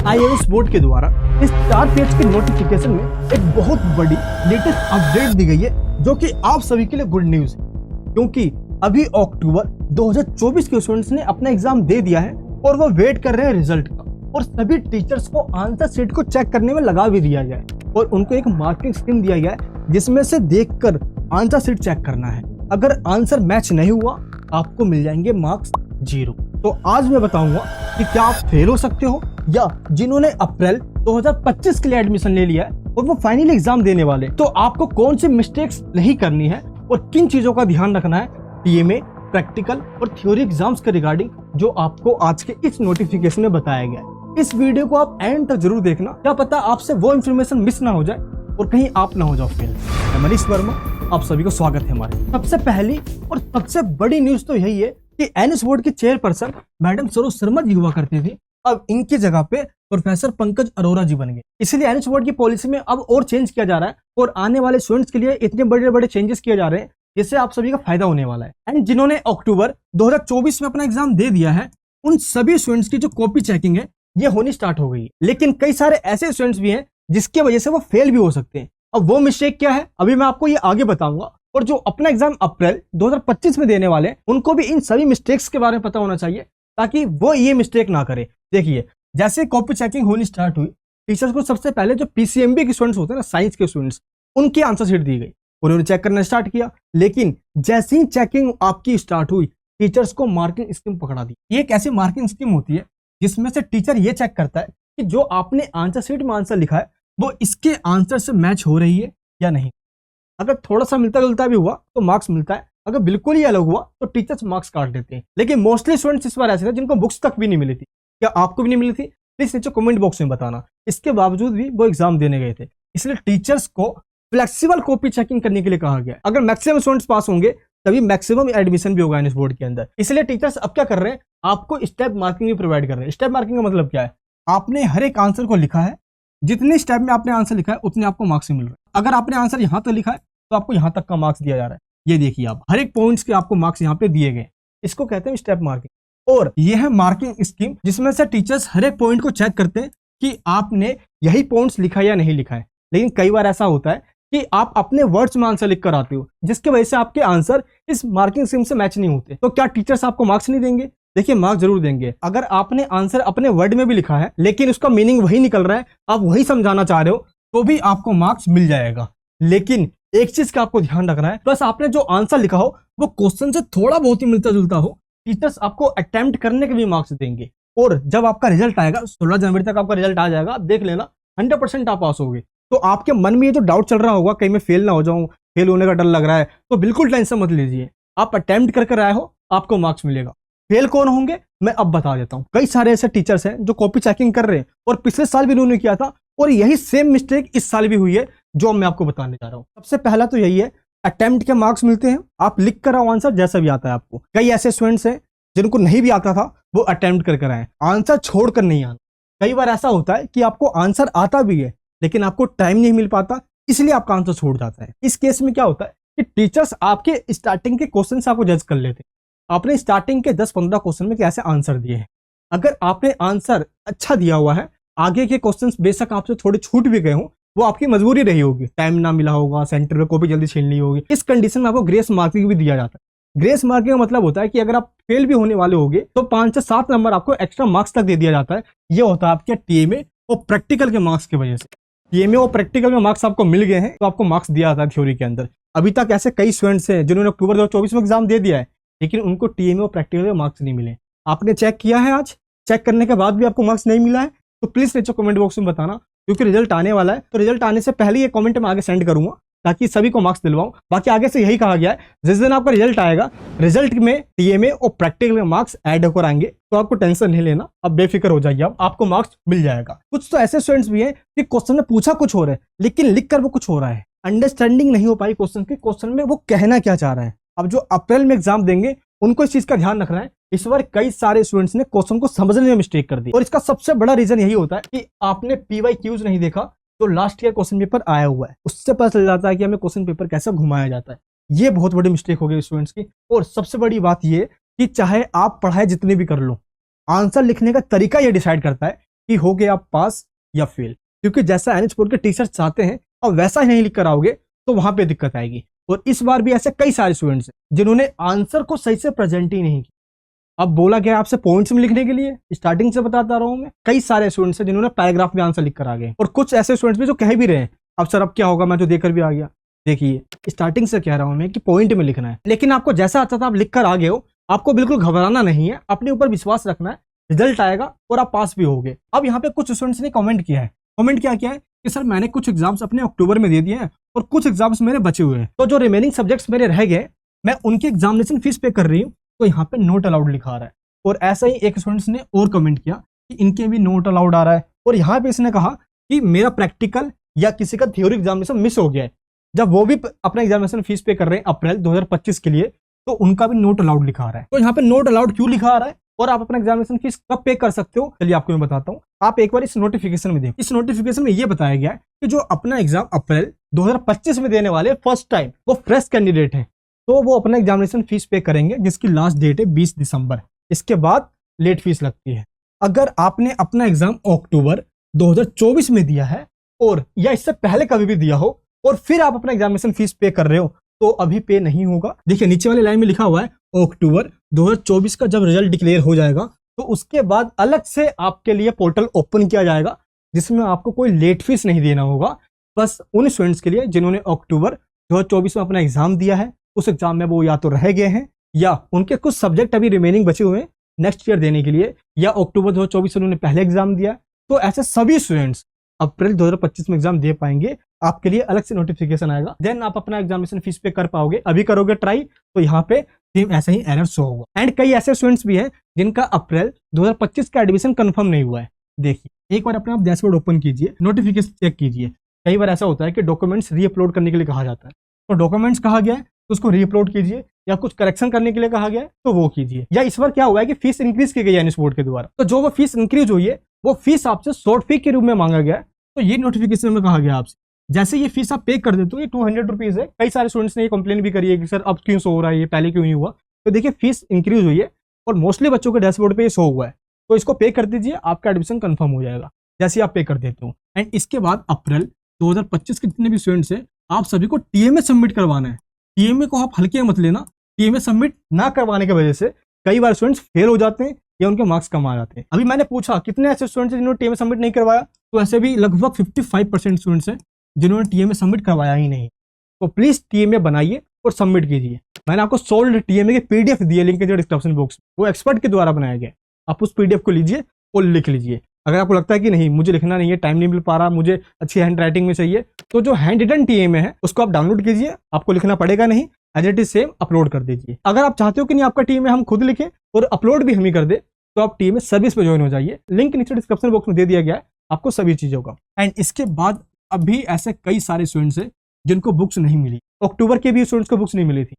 IAS board के द्वारा इस 4 पेज के नोटिफिकेशन में एक बहुत बड़ी लेटेस्ट अपडेट दी गई है, जो कि आप सभी के लिए गुड न्यूज है, क्योंकि अभी अक्टूबर 2024 के स्टूडेंट्स ने अपना एग्जाम दे दिया है और वो वेट कर रहे हैं रिजल्ट का। और सभी टीचर्स को आंसर शीट को चेक करने में लगा भी दिया गया है और उनको एक मार्किंग स्कीम दिया गया है, जिसमें से देखकर आंसर शीट चेक करना है। अगर आंसर मैच नहीं हुआ आपको मिल जाएंगे मार्क्स 0। तो आज मैं बताऊंगा कि क्या आप फेल हो सकते हो, या जिन्होंने अप्रैल 2025 के लिए एडमिशन ले लिया है और वो फाइनल एग्जाम देने वाले, तो आपको कौन सी मिस्टेक्स नहीं करनी है और किन चीजों का ध्यान रखना है टीएमए, प्रैक्टिकल और थ्योरी एग्जाम्स के रिगार्डिंग, जो आपको आज के इस नोटिफिकेशन में बताया गया है। इस वीडियो को आप एंड तक जरूर देखना, क्या पता आपसे वो इन्फॉर्मेशन मिस ना हो जाए और कहीं आप ना हो जाओ फेल। मैं मनीष वर्मा, आप सभी को स्वागत है हमारे। सबसे पहली और सबसे बड़ी न्यूज तो यही है कि एनएस बोर्ड की चेयरपर्सन मैडम सरोज शर्मा जी हुआ करती थी, अब इनकी जगह पे प्रोफेसर पंकज अरोरा जी बन गए। इसलिए एनएस बोर्ड की पॉलिसी में अब और चेंज किया जा रहा है और आने वाले स्टूडेंट्स के लिए इतने बड़े बड़े चेंजेस किए जा रहे हैं, जिससे आप सभी का फायदा होने वाला है। एंड जिन्होंने अक्टूबर 2024 में अपना एग्जाम दे दिया है, उन सभी स्टूडेंट्स की जो कॉपी चेकिंग है ये होनी स्टार्ट हो गई है। लेकिन कई सारे ऐसे स्टूडेंट्स भी हैं जिसकी वजह से वो फेल भी हो सकते हैं। अब वो मिस्टेक क्या है अभी मैं आपको ये आगे बताऊंगा, और जो अपना एग्जाम अप्रैल 2025 में देने वाले हैं उनको भी इन सभी मिस्टेक्स के बारे में पता होना चाहिए, ताकि वो ये मिस्टेक ना करे। देखिए, जैसे कॉपी चेकिंग होनी स्टार्ट हुई, टीचर्स को सबसे पहले जो पीसीएमबी के स्टूडेंट्स होते हैं ना, साइंस के स्टूडेंट्स, उनकी आंसर शीट दी गई, उन्होंने चेक करना स्टार्ट किया। लेकिन जैसे ही चेकिंग आपकी स्टार्ट हुई, टीचर्स को मार्किंग स्कीम पकड़ा दी। ये एक ऐसी मार्किंग स्कीम होती है जिसमें से टीचर ये चेक करता है कि जो आपने आंसर शीट में आंसर लिखा है वो इसके आंसर से मैच हो रही है या नहीं। अगर थोड़ा सा मिलता जुलता भी हुआ तो मार्क्स मिलता है, अगर बिल्कुल ही अलग हुआ तो टीचर्स मार्क्स काट देते हैं। लेकिन मोस्टली स्टूडेंट्स इस बार ऐसे थे जिनको बुक्स तक भी नहीं मिली थी। क्या आपको भी नहीं मिली थी? प्लीज नीचे कमेंट बॉक्स में बताना। इसके बावजूद भी वो एग्जाम देने गए थे। इसलिए टीचर्स को फ्लेक्सिबल कॉपी चेकिंग करने के लिए कहा गया। अगर मैक्सिमम स्टूडेंट्स पास होंगे तभी मैक्सिमम एडमिशन भी होगा इस बोर्ड के अंदर। इसलिए टीचर्स अब क्या कर रहे हैं, आपको स्टेप मार्किंग भी प्रोवाइड कर रहे हैं। स्टेप मार्किंग का मतलब क्या है, आपने हर एक आंसर को लिखा है, जितने स्टेप में आपने आंसर लिखा है उतने आपको मार्क्स मिल रहे हैं। अगर आपने आंसर यहां तक लिखा है तो आपको यहां तक का मार्क्स दिया जा रहा है। ये देखिए, आप हर एक पॉइंट्स के आपको मार्क्स यहाँ पे दिए गए। इसको कहते हैं स्टेप मार्किंग। और यह है मार्किंग स्कीम, जिसमें से टीचर्स हर एक पॉइंट को चेक करते हैं कि आपने यही पॉइंट्स लिखा या नहीं लिखा है। लेकिन कई बार ऐसा होता है कि आप अपने वर्ड्स में आंसर लिख कर आते हो, जिसकी वजह से आपके आंसर इस मार्किंग स्कीम से मैच नहीं होते। तो क्या टीचर्स आपको मार्क्स नहीं देंगे? देखिए, मार्क्स जरूर देंगे। अगर आपने आंसर अपने वर्ड में भी लिखा है लेकिन उसका मीनिंग वही निकल रहा है, आप वही समझाना चाह रहे हो, तो भी आपको मार्क्स मिल जाएगा। लेकिन एक चीज का आपको ध्यान रखना है, बस आपने जो आंसर लिखा हो वो क्वेश्चन से थोड़ा बहुत ही मिलता जुलता हो, टीचर्स आपको अटेम्प्ट करने के भी मार्क्स देंगे। और जब आपका रिजल्ट आएगा 16 जनवरी तक आपका रिजल्ट आ जाएगा, आप देख लेना 100% आप पास होगे। तो आपके मन में ये जो डाउट चल रहा होगा कहीं मैं फेल ना हो जाऊं, फेल होने का डर लग रहा है, तो बिल्कुल टेंशन मत लीजिए। आप अटेम्प्ट कर आए हो, आपको मार्क्स मिलेगा। फेल कौन होंगे मैं अब बता देता हूं। कई सारे ऐसे टीचर्स हैं जो कॉपी चेकिंग कर रहे हैं और पिछले साल भी उन्होंने किया था, और यही सेम मिस्टेक इस साल भी हुई है जो मैं आपको बताने जा रहा हूं। सबसे पहला तो यही है, अटेम्प्ट के मार्क्स मिलते हैं, आप लिख कर आओ आंसर जैसा भी आता है आपको। कई ऐसे स्टूडेंट्स हैं जिनको नहीं भी आता था, वो अटेम्प्ट कर आए, आंसर छोड़कर नहीं आना। कई बार ऐसा होता है कि आपको आंसर आता भी है लेकिन आपको टाइम नहीं मिल पाता, इसलिए आपका आंसर छोड़ जाता है। इस केस में क्या होता है कि टीचर्स आपके स्टार्टिंग के क्वेश्चन से आपको जज कर लेते हैं। आपने स्टार्टिंग के 10-15 क्वेश्चन में कैसे आंसर दिए हैं। अगर आपने आंसर अच्छा दिया हुआ है, आगे के क्वेश्चंस बेशक आपसे थोड़े छूट भी गए हों, वो आपकी मजबूरी रही होगी, टाइम ना मिला होगा, सेंटर में कॉपी जल्दी छीननी होगी, इस कंडीशन में आपको ग्रेस मार्किंग भी दिया जाता है। ग्रेस मार्किंग का मतलब होता है कि अगर आप फेल भी होने वाले होंगे तो 5 से 7 नंबर आपको एक्स्ट्रा मार्क्स तक दे दिया जाता है। ये होता है आपके टीएमए और प्रैक्टिकल के मार्क्स की वजह से। टीएमए और प्रैक्टिकल में मार्क्स आपको मिल गए हैं तो आपको मार्क्स दिया जाता है थ्योरी के अंदर। अभी तक ऐसे कई स्टूडेंट्स हैं जिन्होंने अक्टूबर 2024 में एग्जाम दे दिया है, लेकिन उनको टीएमए और प्रैक्टिकल में मार्क्स नहीं मिले। आपने चेक किया है, आज चेक करने के बाद भी आपको मार्क्स नहीं मिला है, तो प्लीज नीचे कमेंट बॉक्स में बताना, क्योंकि रिजल्ट आने वाला है। तो रिजल्ट आने से पहले ये कमेंट मैं आगे सेंड करूंगा ताकि सभी को मार्क्स दिलवाऊं। बाकी आगे से यही कहा गया है, जिस दिन आपका रिजल्ट आएगा, रिजल्ट में टीएमए और प्रैक्टिकल में मार्क्स ऐड होकर आएंगे, तो आपको टेंशन नहीं लेना, अब बेफिक्र हो जाइए, अब आपको मार्क्स मिल जाएगा। कुछ तो ऐसे स्टूडेंट्स भी हैं कि क्वेश्चन में पूछा कुछ हो रहा है लेकिन लिख कर वो कुछ हो रहा है, अंडरस्टैंडिंग नहीं हो पाई क्वेश्चन के, क्वेश्चन में वो कहना क्या चाह रहा है। अब जो अप्रैल में एग्जाम देंगे उनको इस चीज का ध्यान रखना है। इस बार कई सारे स्टूडेंट्स ने क्वेश्चन को समझने में मिस्टेक कर दी, और इसका सबसे बड़ा रीजन यही होता है कि आपने पीवाईक्यूज नहीं देखा जो लास्ट ईयर क्वेश्चन पेपर आया हुआ है, उससे पता चल जाता है कि हमें क्वेश्चन पेपर कैसे घुमाया जाता है। ये बहुत बड़ी मिस्टेक हो गई स्टूडेंट्स की। और सबसे बड़ी बात ये कि चाहे आप पढ़ाई जितनी भी कर लो, आंसर लिखने का तरीका ये डिसाइड करता है कि हो गए आप पास या फेल, क्योंकि जैसा एनएच बोर्ड के टीचर्स चाहते हैं और वैसा ही नहीं लिख कर आओगे तो वहां पे दिक्कत आएगी। और इस बार भी ऐसे कई सारे स्टूडेंट्स हैं जिन्होंने आंसर को सही से प्रेजेंट ही नहीं किया। अब बोला गया आपसे पॉइंट्स में लिखने के लिए, स्टार्टिंग से बताता रहा हूं मैं, कई सारे स्टूडेंट्स हैं जिन्होंने पैराग्राफ में आंसर लिख कर आ गए, और कुछ ऐसे स्टूडेंट्स भी जो कह भी रहे हैं अब सर अब क्या होगा, मैं तो देकर भी आ गया। देखिए स्टार्टिंग से कह रहा हूं मैं कि पॉइंट में लिखना है, लेकिन आपको जैसा आता था आप लिख कर आ गए हो, आपको बिल्कुल घबराना नहीं है, अपने ऊपर विश्वास रखना है, रिजल्ट आएगा और आप पास भी होगे। अब यहाँ पे कुछ स्टूडेंट्स ने कमेंट किया है, कमेंट क्या किया है कि सर मैंने कुछ एग्जाम्स अपने अक्टूबर में दे दिए हैं और कुछ एग्जाम्स मेरे बचे हुए हैं, तो जो रिमेनिंग सब्जेक्ट्स मेरे रह गए मैं उनकी एग्जामिनेशन फीस पे कर रही हूँ, तो यहाँ पे नोट अलाउड लिखा रहा है। और ऐसा ही एक स्टूडेंट्स ने और कमेंट किया कि इनके भी नोट अलाउड आ रहा है, और यहाँ पे इसने कहा कि मेरा प्रैक्टिकल या किसी का थ्योरी एग्जामिनेशन मिस हो गया है, जब वो भी अपना एग्जामिनेशन फीस पे कर रहे हैं अप्रैल 2025 के लिए, तो उनका भी नोट अलाउड लिखा आ रहा है। तो यहाँ पे नोट अलाउड क्यों लिखा आ रहा है और आप अपना एग्जामिनेशन फीस कब पे कर सकते हो, चलिए आपको मैं बताता हूँ। आप एक बार इस नोटिफिकेशन में देखो, इस नोटिफिकेशन में ये बताया गया है कि जो अपना एग्जाम अप्रैल 2025 में देने वाले फर्स्ट टाइम वो फ्रेश कैंडिडेट है, तो वो अपना एग्जामिनेशन फीस पे करेंगे, जिसकी लास्ट डेट है 20 दिसंबर। इसके बाद लेट फीस लगती है। अगर आपने अपना एग्जाम अक्टूबर 2024 में दिया है और या इससे पहले कभी भी दिया हो और फिर आप अपना एग्जामिनेशन फीस पे कर रहे हो, तो अभी पे नहीं होगा। देखिए नीचे वाली लाइन में लिखा हुआ है अक्टूबर 2024 का जब रिजल्ट डिक्लेयर हो जाएगा तो उसके बाद अलग से आपके लिए पोर्टल ओपन किया जाएगा, जिसमें आपको कोई लेट फीस नहीं देना होगा। बस उन स्टूडेंट्स के लिए जिन्होंने अक्टूबर 2024 में अपना एग्जाम दिया है, उस एग्जाम में वो या तो रह गए हैं या उनके कुछ सब्जेक्ट अभी रिमेनिंग बचे हुए हैं नेक्स्ट ईयर देने के लिए, या अक्टूबर 2024 में उन्होंने पहले एग्जाम दिया, तो ऐसे सभी स्टूडेंट्स अप्रैल 2025 में एग्जाम दे पाएंगे। आपके लिए अलग से नोटिफिकेशन आएगा, देन आप अपना एग्जामिनेशन फीस पे कर पाओगे। अभी करोगे ट्राई तो यहाँ पे सेम ऐसा ही एरर शो होगा। एंड कई ऐसे स्टूडेंट्स भी हैं जिनका अप्रैल 2025 का एडमिशन कंफर्म नहीं हुआ है। देखिए एक बार अपना आप डैशबोर्ड ओपन कीजिए, नोटिफिकेशन चेक कीजिए। कई बार ऐसा होता है कि डॉक्यूमेंट्स रीअपलोड करने के लिए कहा जाता है, तो डॉक्यूमेंट्स कहा गया है तो उसको रीअपलोड कीजिए, या कुछ करेक्शन करने के लिए कहा गया है तो वो कीजिए। या इस बार क्या हुआ है कि फीस इंक्रीज की गई है एनएच बोर्ड के द्वारा, तो जो वो फीस इंक्रीज हुई है वो फीस आपसे शॉर्ट फी के रूप में मांगा गया है, तो ये नोटिफिकेशन में कहा गया आपसे जैसे ये फीस आप पे कर देते हो, ये 200 रुपीज है। कई सारे स्टूडेंट्स ने ये कंप्लेन भी करी है कि सर अब क्यों शो हो रहा है, ये पहले क्यों नहीं हुआ। तो देखिए फीस इंक्रीज हुई है और मोस्टली बच्चों के डैशबोर्ड पे ये शो हुआ है, तो इसको पे कर दीजिए, आपका एडमिशन कंफर्म हो जाएगा जैसे ही आप पे कर देते हो। एंड इसके बाद अप्रैल 2025 के जितने भी स्टूडेंट्स हैं आप सभी को टीएमए सबमिट करवाना है। टीएमए को आप हल्के मत लेना, टीएमए सबमिट ना करवाने की वजह से कई बार स्टूडेंट्स फेल हो जाते हैं या उनके मार्क्स कम आ जाते हैं। अभी मैंने पूछा कितने ऐसे स्टूडेंट्स हैं जिन्होंने टीएमए सबमिट नहीं करवाया, तो ऐसे भी लगभग 55% स्टूडेंट्स हैं जिन्होंने टीएमए सबमिट करवाया ही नहीं। तो प्लीज टीएमए बनाइए और सबमिट कीजिए। मैंने आपको सोल्ड टीएमए की पीडीएफ दी है, लिंक है डिस्क्रिप्शन बॉक्स में, वो एक्सपर्ट के द्वारा बनाया गया। आप उस पीडीएफ को लीजिए और लिख लीजिए। अगर आपको लगता है कि नहीं मुझे लिखना नहीं है, टाइम नहीं मिल पा रहा, मुझे अच्छी हैंड राइटिंग में चाहिए, तो जो हैंड रिटन टीएमए है उसको आप डाउनलोड कीजिए, आपको लिखना पड़ेगा नहीं, as it is same upload कर दीजिए। अगर आप चाहते हो कि नहीं आपका टीएमए हम खुद लिखें और अपलोड भी हम ही कर दे, तो आप टीएमए सर्विस पे ज्वाइन हो जाइए, लिंक नीचे डिस्क्रिप्शन बॉक्स में दे दिया गया है आपको सभी चीजों का। एंड इसके बाद अभी ऐसे कई सारे स्टूडेंट्स हैं जिनको बुक्स नहीं मिली, अक्टूबर के भी स्टूडेंट्स को बुक्स नहीं मिली थी,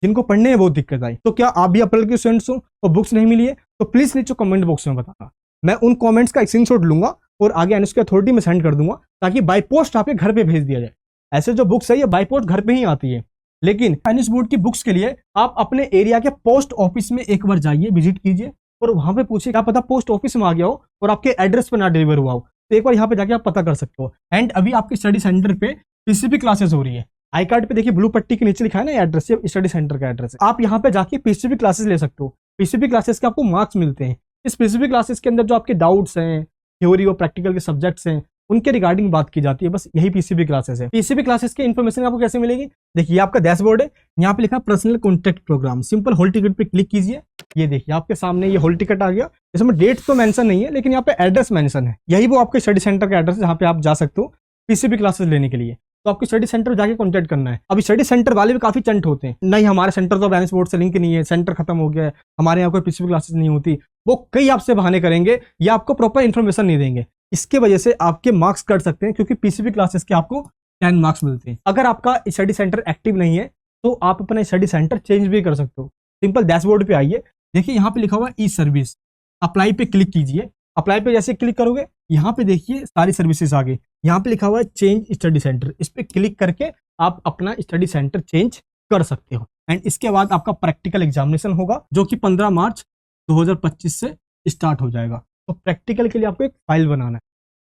जिनको पढ़ने में बहुत दिक्कत आई। तो क्या आप भी अप्रैल के स्टूडेंट्स हो और बुक्स नहीं मिली है, तो प्लीज नीचे कमेंट बॉक्स में बताना, मैं उन कमेंट्स का स्क्रीनशॉट लूंगा और आगे एनएचके अथॉरिटी में सेंड कर दूंगा, ताकि बाय पोस्ट आपके घर पे भेज दिया जाए। ऐसे जो बुक्स है ये बाय पोस्ट घर पे ही आती है, लेकिन एनएच बोर्ड की बुक्स के लिए आप अपने एरिया के पोस्ट ऑफिस में एक बार जाइए, विजिट कीजिए और वहां पे पूछिए, क्या पता पोस्ट ऑफिस में आ गया हो और आपके एड्रेस पर ना डिलीवर हुआ हो, तो एक बार यहाँ पे जाके आप पता कर सकते हो। एंड अभी आपके स्टडी सेंटर पे पीसीबी क्लासेस हो रही है, आई कार्ड पे देखिए ब्लू पट्टी के नीचे लिखा है ना एड्रेस, ये स्टडी सेंटर का एड्रेस है। आप यहाँ पे जाके पीसीबी क्लासेस ले सकते हो, पीसीबी क्लासेस के आपको मार्क्स मिलते हैं। इस पीसीबी क्लासेस के अंदर जो आपके डाउट्स हैं, थ्योरी और प्रैक्टिकल के सब्जेक्ट्स हैं, उनके रिगार्डिंग बात की जाती है, बस यही पीसीबी क्लासेस है। पीसीबी क्लासेस की इन्फॉर्मेशन आपको कैसे मिलेगी, देखिए आपका डैशबोर्ड है, यहाँ पे लिखा है personal contact program, simple hall ticket पे क्लिक कीजिए। ये देखिए आपके सामने ये हॉल टिकट आ गया, इसमें डेट तो मेंशन नहीं है लेकिन यहाँ पे एड्रेस मेंशन है, यही वो आपके स्टडी सेंटर का एड्रेस है जहाँ पे आप जा सकते हो पीसीबी क्लासेस लेने के लिए। तो आपको स्टडी सेंटर जाके कॉन्टैक्ट करना है। अभी स्टडी सेंटर वाले भी काफी चंट होते हैं, नहीं हमारे सेंटर तो एनएच बोर्ड से लिंक नहीं है, सेंटर खत्म हो गया है, हमारे यहाँ कोई पीसीबी क्लासेस नहीं होती, वो कई आपसे बहाने करेंगे या आपको प्रॉपर इन्फॉर्मेशन नहीं देंगे। इसके वजह से आपके मार्क्स कट सकते हैं, क्योंकि पीसीबी क्लासेस के आपको 10 मार्क्स मिलते हैं। अगर आपका स्टडी सेंटर एक्टिव नहीं है तो आप अपना स्टडी सेंटर चेंज भी कर सकते हो। सिंपल डैशबोर्ड पे आइए, देखिए यहाँ पे लिखा हुआ ई सर्विस, अप्लाई पे क्लिक कीजिए। अप्लाई पे जैसे क्लिक करोगे यहाँ पे देखिए सारी सर्विसेज आ गई, यहाँ पे लिखा हुआ है चेंज स्टडी सेंटर, इस पे क्लिक करके आप अपना स्टडी सेंटर चेंज कर सकते हो। एंड इसके बाद आपका प्रैक्टिकल एग्जामिनेशन होगा जो कि 15 मार्च 2025 से स्टार्ट हो जाएगा। तो प्रैक्टिकल के लिए आपको एक फाइल बनाना है।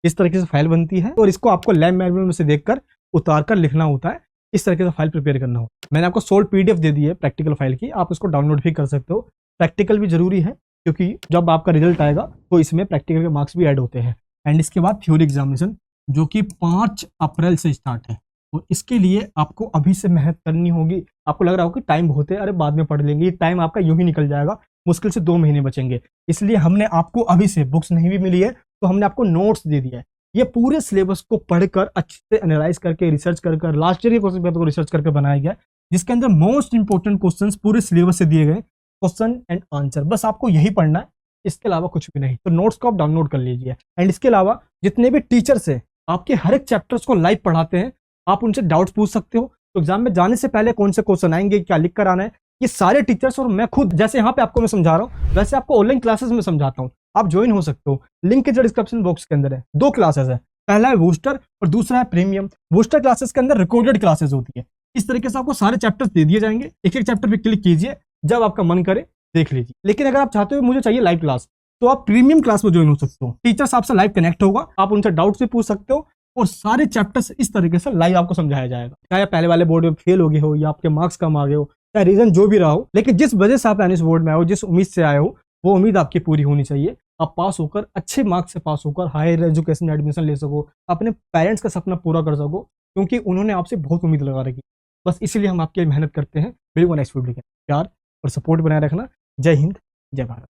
इस तरीके से फाइल बनती है और इसको आपको लैब मैनुअल में से देखकर उतार कर लिखना होता है। इस तरीके से फाइल प्रिपेयर करना होता है। मैंने आपको सोल्ड पीडीएफ दे दी है प्रैक्टिकल फाइल की, आप इसको डाउनलोड भी कर सकते हो। प्रैक्टिकल भी जरूरी है क्योंकि जब आपका रिजल्ट आएगा तो इसमें प्रैक्टिकल के मार्क्स भी ऐड होते हैं। एंड इसके बाद थ्योरी एग्जामिनेशन जो कि 5 अप्रैल से स्टार्ट है। तो इसके लिए आपको अभी से मेहनत करनी होगी। आपको लग रहा होगा कि टाइम बहुत है, अरे बाद में पढ़ लेंगे, ये टाइम आपका यूं ही निकल जाएगा, मुश्किल से 2 महीने बचेंगे। इसलिए हमने आपको अभी से, बुक्स नहीं भी मिली है तो हमने आपको नोट्स दे दिया है। ये पूरे सिलेबस को पढ़कर अच्छे से एनालाइज करके, रिसर्च कर लास्ट ईयर के क्वेश्चन पेपर को रिसर्च करके बनाया गया है, जिसके अंदर मोस्ट इंपोर्टेंट क्वेश्चंस पूरे सिलेबस से दिए गए, क्वेश्चन एंड आंसर। बस आपको यही पढ़ना है, इसके अलावा कुछ भी नहीं। तो नोट्स को आप डाउनलोड कर लीजिए। एंड इसके अलावा जितने भी टीचर्स हैं आपके हर एक चैप्टर्स को लाइव पढ़ाते हैं, आप उनसे डाउट्स पूछ सकते हो। तो एग्जाम में जाने से पहले कौन से क्वेश्चन आएंगे, क्या लिख कर आना है, ये सारे टीचर्स और मैं खुद, जैसे यहाँ पे आपको मैं समझा रहा हूँ वैसे आपको ऑनलाइन क्लासेस में समझाता हूँ। आप ज्वाइन हो सकते हो, लिंक जो डिस्क्रिप्शन बॉक्स के अंदर है। 2 क्लासेस है, पहला है बूस्टर और दूसरा है प्रीमियम। बूस्टर क्लासेस के अंदर रिकॉर्डेड क्लासेस होती है। इस तरीके से आपको सारे चैप्टर्स दे दिए जाएंगे, एक एक चैप्टर पे क्लिक कीजिए, जब आपका मन करे देख लीजिए। लेकिन अगर आप चाहते हो मुझे चाहिए लाइव क्लास, तो आप प्रीमियम क्लास में ज्वाइन हो सकते हो। टीचर्स आपसे लाइव कनेक्ट होगा, आप उनसे डाउट्स भी पूछ सकते हो और सारे चैप्टर्स इस तरीके से लाइव आपको समझाया जाएगा। चाहे पहले वाले बोर्ड में फेल हो गए हो या आपके मार्क्स कम आ गए हो, चाहे रीजन जो भी रहा हो, लेकिन जिस वजह से आप इस बोर्ड में आए हो, जिस उम्मीद से आए हो, वो उम्मीद आपकी पूरी होनी चाहिए। आप पास होकर, अच्छे मार्क्स से पास होकर हायर एजुकेशन में एडमिशन ले सको, अपने पेरेंट्स का सपना पूरा कर सको, क्योंकि उन्होंने आपसे बहुत उम्मीद लगा रखी। बस इसलिए हम आपकी मेहनत करते हैं। बिल्कुल नेक्स्ट वीडियो के प्यार और सपोर्ट बनाए रखना। जय हिंद, जय भारत।